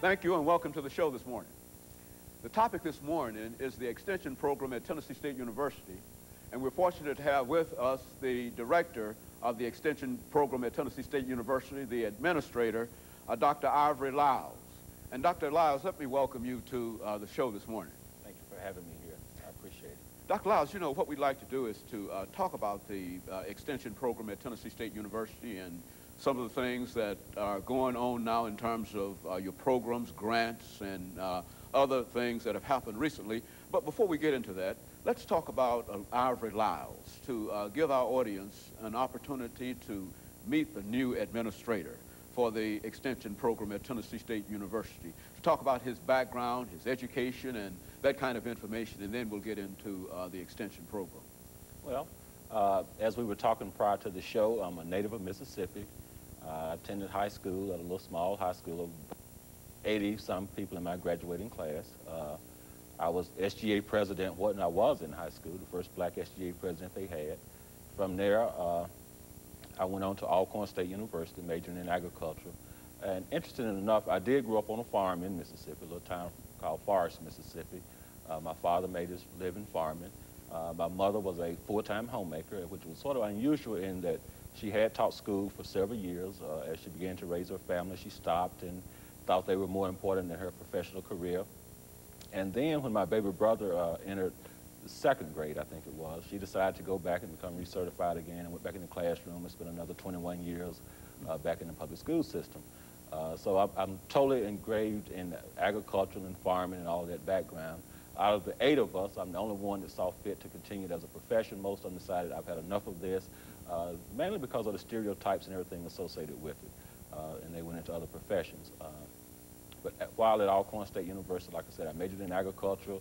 Thank you and welcome to the show this morning. The topic this morning is the extension program at Tennessee State University, and we're fortunate to have with us the director of the extension program at Tennessee State University, the administrator, Dr. ILyles. And Dr. Lyles, let me welcome you to the show this morning. Thank you for having me here. I appreciate it. Dr. Lyles, you know, what we'd like to do is to talk about the extension program at Tennessee State University and some of the things that are going on now in terms of your programs, grants, and other things that have happened recently. But before we get into that, let's talk about ILyles to give our audience an opportunity to meet the new administrator for the extension program at Tennessee State University, to talk about his background, his education, and that kind of information, and then we'll get into the extension program. Well, as we were talking prior to the show, I'm a native of Mississippi. I attended high school at a little small high school of 80-some people in my graduating class. I was SGA president when I was in high school, the first black SGA president they had. From there, I went on to Alcorn State University, majoring in agriculture. And interestingly enough, I did grow up on a farm in Mississippi, a little town called Forest, Mississippi. My father made his living farming. My mother was a full-time homemaker, which was sort of unusual in that she had taught school for several years. As she began to raise her family, she stopped and thought they were more important than her professional career. And then when my baby brother entered the second grade, I think it was, she decided to go back and become recertified again and went back in the classroom and spent another 21 years back in the public school system. So I'm totally engraved in agriculture and farming and all that background. Out of the 8 of us, I'm the only one that saw fit to continue it as a profession. Most of them decided I've had enough of this, mainly because of the stereotypes and everything associated with it, and they went into other professions. But while at Alcorn State University, like I said, I majored in agriculture.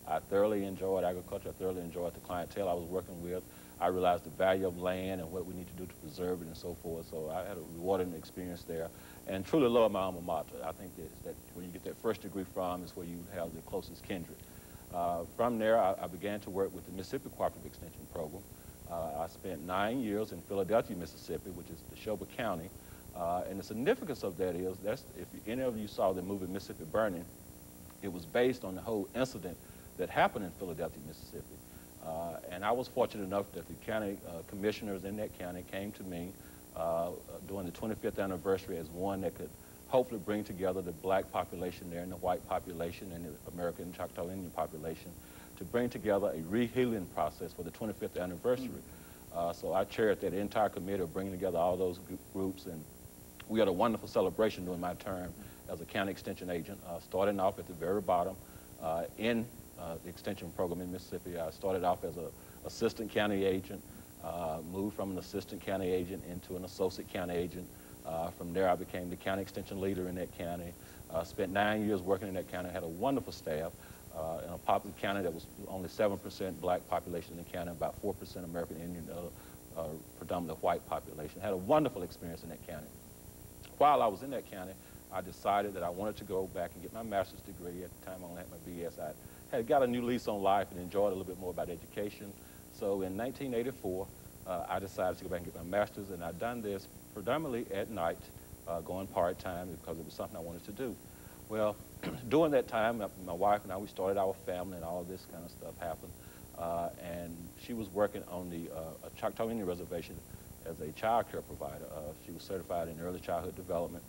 I thoroughly enjoyed agriculture. I thoroughly enjoyed the clientele I was working with. I realized the value of land and what we need to do to preserve it and so forth. So I had a rewarding experience there and truly love my alma mater. I think that when you get that first degree from is where you have the closest kindred. From there, I began to work with the Mississippi Cooperative Extension Program. I spent 9 years in Philadelphia, Mississippi, which is Neshoba County. And the significance of that is, if any of you saw the movie Mississippi Burning, it was based on the whole incident that happened in Philadelphia, Mississippi. And I was fortunate enough that the county commissioners in that county came to me during the 25th anniversary as one that could hopefully bring together the black population there and the white population and the American Choctaw Indian population to bring together a rehealing process for the 25th anniversary. So I chaired that entire committee of bringing together all those groups, and we had a wonderful celebration during my term as a county extension agent, starting off at the very bottom in the extension program in Mississippi. I started off as an assistant county agent, moved from an assistant county agent into an associate county agent. From there, I became the county extension leader in that county. Spent 9 years working in that county, had a wonderful staff in a popular county that was only 7% black population in the county, about 4% American Indian, predominantly white population. Had a wonderful experience in that county. While I was in that county, I decided that I wanted to go back and get my master's degree. At the time, I only had my BS. I had got a new lease on life and enjoyed a little bit more about education. So in 1984, I decided to go back and get my master's, and I'd done this predominantly at night, going part-time because it was something I wanted to do. Well, during that time, my wife and I, we started our family and all of this kind of stuff happened. And she was working on the Choctaw Indian Reservation as a child care provider. She was certified in early childhood development.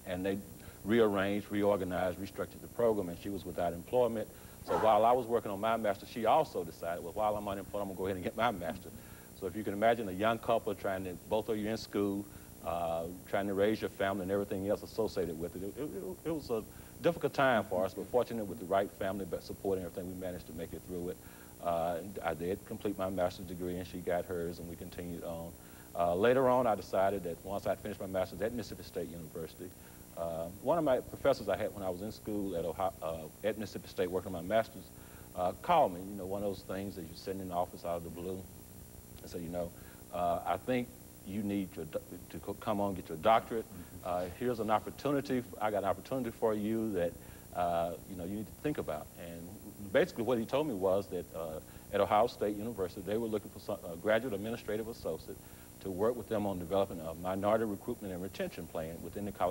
And they rearranged, reorganized, restructured the program, and she was without employment. So while I was working on my master's, she also decided, well, while I'm unemployed, I'm going to go ahead and get my master's. So if you can imagine a young couple trying to, both of you in school, trying to raise your family and everything else associated with it, it was a difficult time for us, but fortunate with the right family support and everything, we managed to make it through it. I did complete my master's degree, and she got hers, and we continued on. Later on, I decided that once I finished my master's at Mississippi State University, one of my professors I had when I was in school at Mississippi State working on my master's called me, you know, one of those things that you're sitting in the office out of the blue and say, you know, I think you need to come on and get your doctorate. Here's an opportunity. I got an opportunity for you that, you know, you need to think about. And basically what he told me was that at Ohio State University, they were looking for a graduate administrative associate to work with them on developing a minority recruitment and retention plan within the college.